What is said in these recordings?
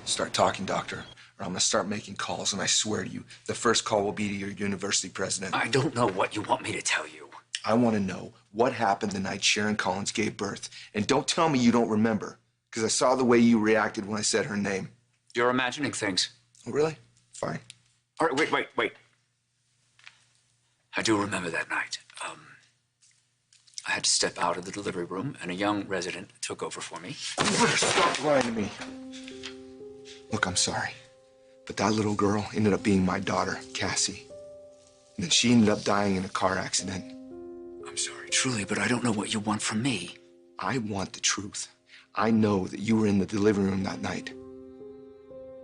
Start talking, doctor, or I'm gonna start making calls, and I swear to you, the first call will be to your university president. I don't know what you want me to tell you. I want to know what happened the night Sharon Collins gave birth. And don't tell me you don't remember, because I saw the way you reacted when I said her name. You're imagining things. Oh, really? Fine. All right, wait. I do remember that night. I had to step out of the delivery room, and a young resident took over for me. You better stop lying to me. Look, I'm sorry, but that little girl ended up being my daughter, Cassie. And then she ended up dying in a car accident. I'm sorry, truly, but I don't know what you want from me. I want the truth. I know that you were in the delivery room that night.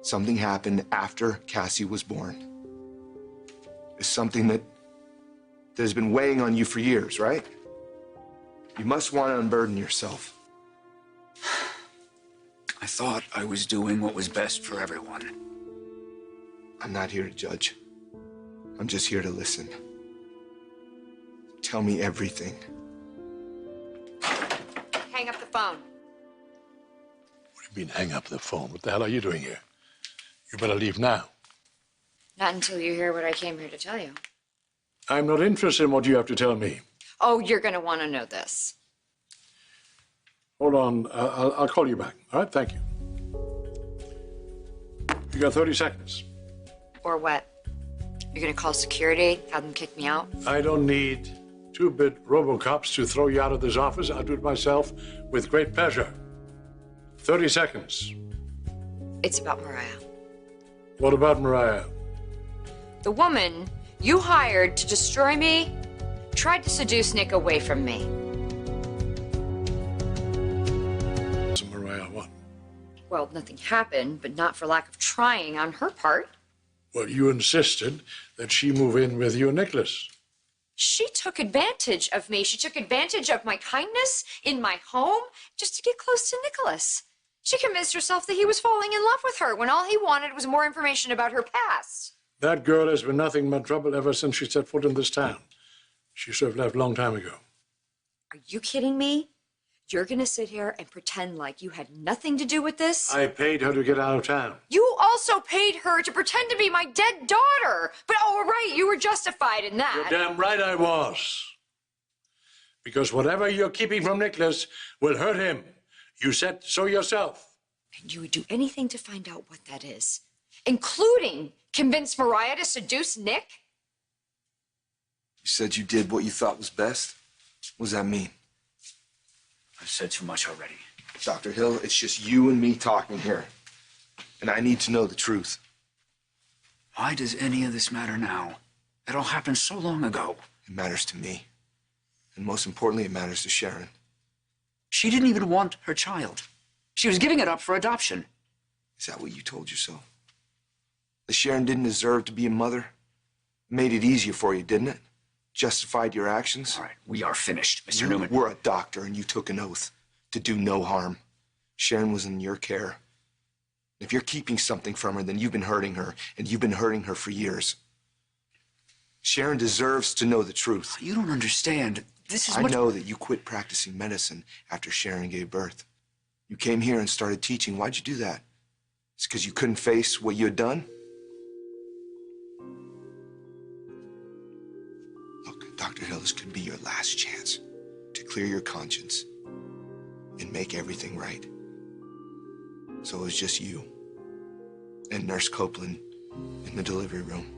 Something happened after Cassie was born. It's something that has been weighing on you for years, right? You must want to unburden yourself. I thought I was doing what was best for everyone. I'm not here to judge. I'm just here to listen. Tell me everything. Hang up the phone. What do you mean, hang up the phone? What the hell are you doing here? You better leave now. Not until you hear what I came here to tell you. I'm not interested in what you have to tell me. Oh, you're going to want to know this. Hold on. I'll call you back. All right? Thank you. You got 30 seconds. Or what? You're going to call security, have them kick me out? I don't need two-bit RoboCops to throw you out of this office. I'll do it myself with great pleasure. 30 seconds. It's about Mariah. What about Mariah? The woman you hired to destroy me tried to seduce Nick away from me. So Mariah what? Well, nothing happened, but not for lack of trying on her part. Well, you insisted that she move in with you and Nicholas. She took advantage of me. She took advantage of my kindness in my home just to get close to Nicholas. She convinced herself that he was falling in love with her when all he wanted was more information about her past. That girl has been nothing but trouble ever since she set foot in this town. She should have left a long time ago. Are you kidding me? You're gonna sit here and pretend like you had nothing to do with this? I paid her to get out of town. You also paid her to pretend to be my dead daughter. But oh, right, you were justified in that. You're damn right I was. Because whatever you're keeping from Nicholas will hurt him. You said so yourself. And you would do anything to find out what that is, including convince Mariah to seduce Nick? You said you did what you thought was best. What does that mean? I've said too much already. Dr. Hill, it's just you and me talking here. And I need to know the truth. Why does any of this matter now? It all happened so long ago. It matters to me. And most importantly, it matters to Sharon. She didn't even want her child. She was giving it up for adoption. Is that what you told yourself? That Sharon didn't deserve to be a mother? It made it easier for you, didn't it? Justified your actions? All right, we are finished, Mr. You Newman. were a doctor and you took an oath to do no harm. Sharon was in your care. If you're keeping something from her, then you've been hurting her, and you've been hurting her for years. Sharon deserves to know the truth. You don't understand. This is I know that you quit practicing medicine after Sharon gave birth. You came here and started teaching. Why'd you do that? It's because you couldn't face what you had done? Look, Dr. Hill, this could be your last chance to clear your conscience and make everything right. So it was just you and Nurse Copeland in the delivery room.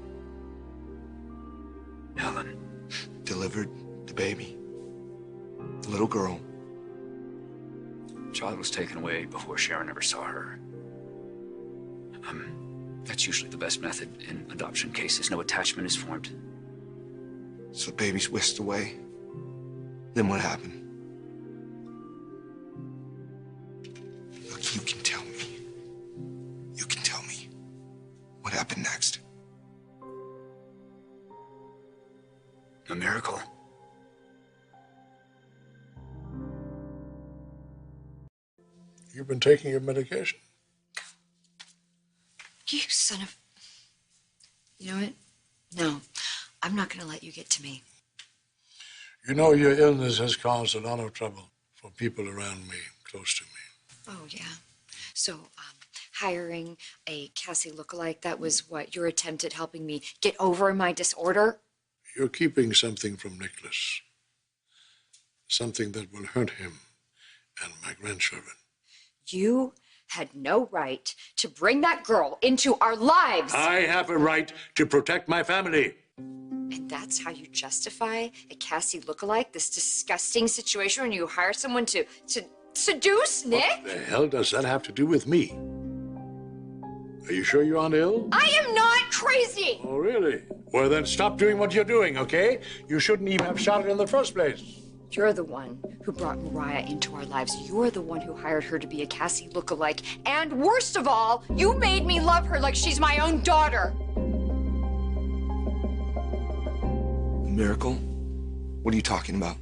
Helen delivered the baby, the little girl. The child was taken away before Sharon ever saw her. That's usually the best method in adoption cases. No attachment is formed. So the baby's whisked away. Then what happened? Look, you can tell me. You can tell me what happened next. A miracle. You've been taking your medication. You son of... You know what? No, I'm not going to let you get to me. You know your illness has caused a lot of trouble for people around me, close to me. Oh, yeah. So, hiring a Cassie lookalike, that was what, your attempt at helping me get over my disorder? You're keeping something from Nicholas. Something that will hurt him and my grandchildren. You had no right to bring that girl into our lives. I have a right to protect my family. And that's how you justify a Cassie lookalike, this disgusting situation when you hire someone to seduce Nick? What the hell does that have to do with me? Are you sure you aren't ill? I am not crazy! Oh, really? Well, then stop doing what you're doing, okay? You shouldn't even have started in the first place. You're the one who brought Mariah into our lives. You're the one who hired her to be a Cassie lookalike. And worst of all, you made me love her like she's my own daughter. Miracle? What are you talking about?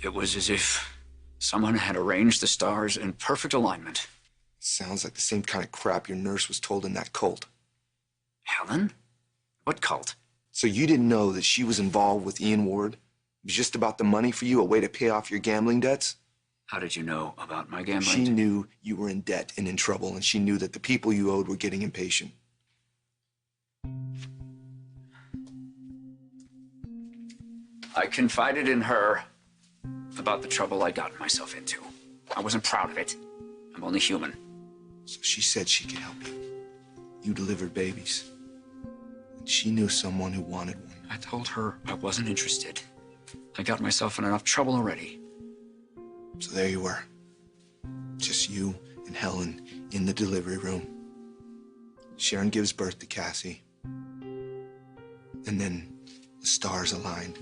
It was as if someone had arranged the stars in perfect alignment. Sounds like the same kind of crap your nurse was told in that cult. Helen? What cult? So you didn't know that she was involved with Ian Ward? It was just about the money for you, a way to pay off your gambling debts? How did you know about my gambling? She knew you were in debt and in trouble, and she knew that the people you owed were getting impatient. I confided in her about the trouble I got myself into. I wasn't proud of it. I'm only human. So she said she could help you. You delivered babies. And she knew someone who wanted one. I told her I wasn't interested. I got myself in enough trouble already. So there you were. Just you and Helen in the delivery room. Sharon gives birth to Cassie. And then the stars aligned.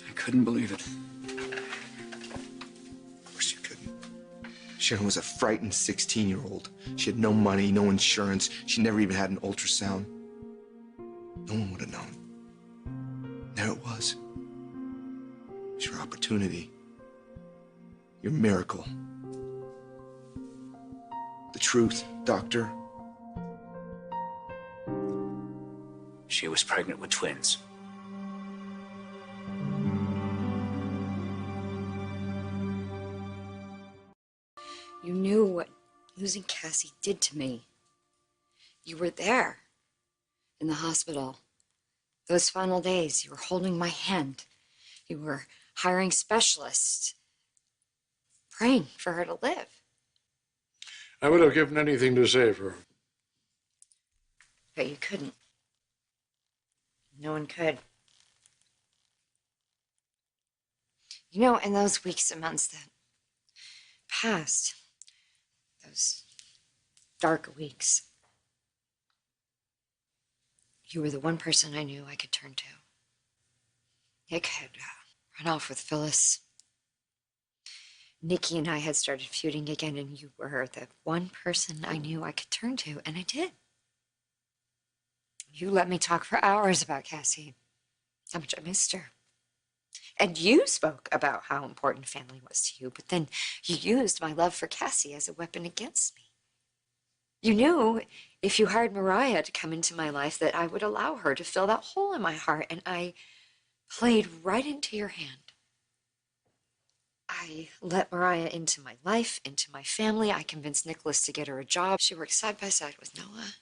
I couldn't believe it. Of course you couldn't. Sharon was a frightened 16-year-old. She had no money, no insurance. She never even had an ultrasound. No one would have known. There it was. It was your opportunity. Your miracle. The truth, Doctor. She was pregnant with twins. You knew what losing Cassie did to me. You were there in the hospital. Those final days, you were holding my hand. You were hiring specialists, praying for her to live. I would have given anything to save her. But you couldn't. No one could. You know, in those weeks and months that passed, those dark weeks, you were the one person I knew I could turn to. Nick had run off with Phyllis. Nikki and I had started feuding again, and you were the one person I knew I could turn to, and I did. You let me talk for hours about Cassie, how much I missed her. And you spoke about how important family was to you, but then you used my love for Cassie as a weapon against me. You knew if you hired Mariah to come into my life that I would allow her to fill that hole in my heart, and I played right into your hand. I let Mariah into my life, into my family. I convinced Nicholas to get her a job. She worked side by side with Noah.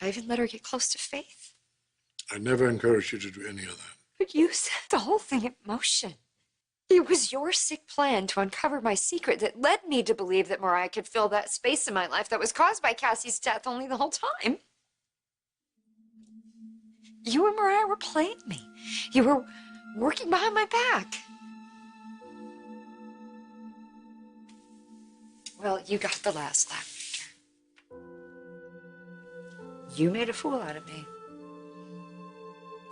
I even let her get close to Faith. I never encouraged you to do any of that. But you set the whole thing in motion. It was your sick plan to uncover my secret that led me to believe that Mariah could fill that space in my life that was caused by Cassie's death only the whole time. You and Mariah were playing me. You were working behind my back. Well, you got the last laugh, Victor. You made a fool out of me.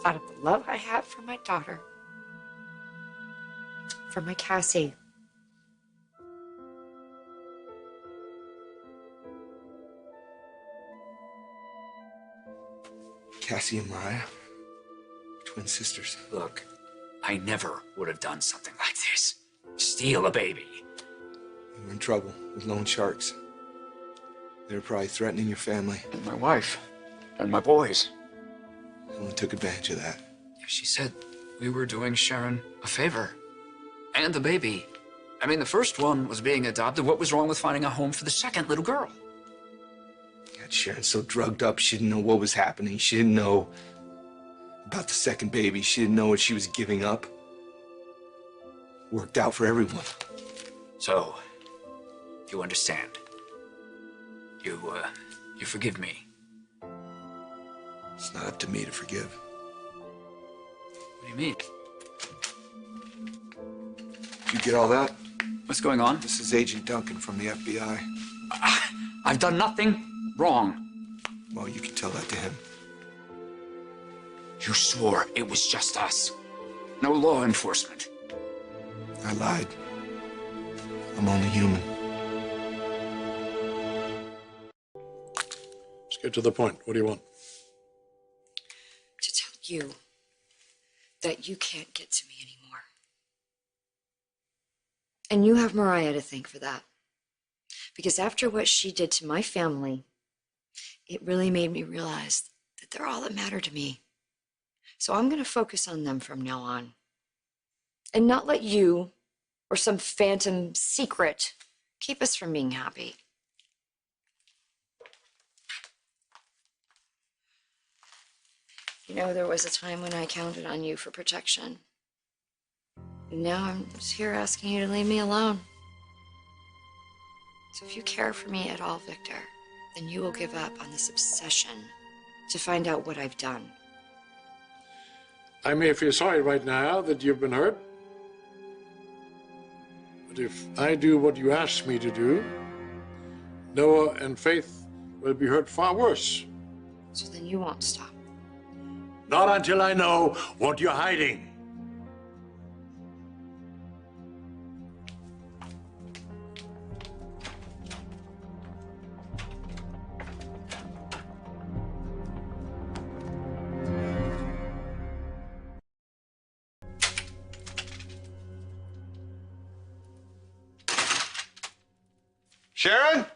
Out of the love I have for my daughter. For my Cassie. Cassie and Mariah, twin sisters. Look, I never would have done something like this. Steal a baby. You were in trouble with loan sharks. They were probably threatening your family. And my wife. And my boys. Someone took advantage of that. She said we were doing Sharon a favor. And the baby. I mean, the first one was being adopted. What was wrong with finding a home for the second little girl? God, Sharon's so drugged up, she didn't know what was happening. She didn't know about the second baby. She didn't know what she was giving up. Worked out for everyone. So, you understand. You forgive me. It's not up to me to forgive. What do you mean? You get all that? What's going on? This is Agent Duncan from the FBI. I've done nothing wrong. Well, you can tell that to him. You swore it was just us. No law enforcement. I lied. I'm only human. Let's get to the point. What do you want? To tell you that you can't get to me anymore. And you have Mariah to thank for that. Because after what she did to my family, it really made me realize that they're all that matter to me. So I'm going to focus on them from now on. And not let you or some phantom secret keep us from being happy. You know, there was a time when I counted on you for protection. And now I'm just here asking you to leave me alone. So if you care for me at all, Victor, then you will give up on this obsession to find out what I've done. I may feel sorry right now that you've been hurt. But if I do what you ask me to do, Noah and Faith will be hurt far worse. So then you won't stop. Not until I know what you're hiding. Sharon?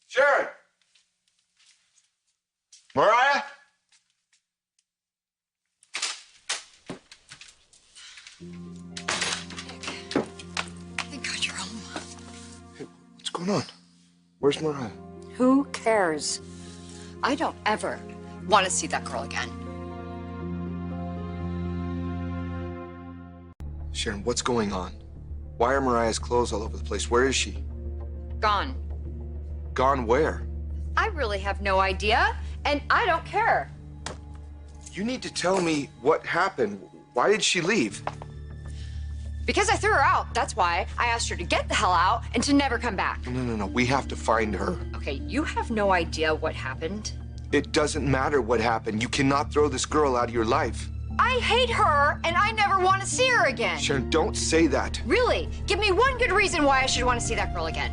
Sharon? Mariah? Thank God you're home. Hey, what's going on? Where's Mariah? Who cares? I don't ever want to see that girl again. Sharon, what's going on? Why are Mariah's clothes all over the place? Where is she? Gone. Gone where? I really have no idea, and I don't care. You need to tell me what happened. Why did she leave? Because I threw her out, that's why. I asked her to get the hell out and to never come back. No. We have to find her. Okay, you have no idea what happened. It doesn't matter what happened. You cannot throw this girl out of your life. I hate her, and I never want to see her again. Sharon, don't say that. Really? Give me one good reason why I should want to see that girl again.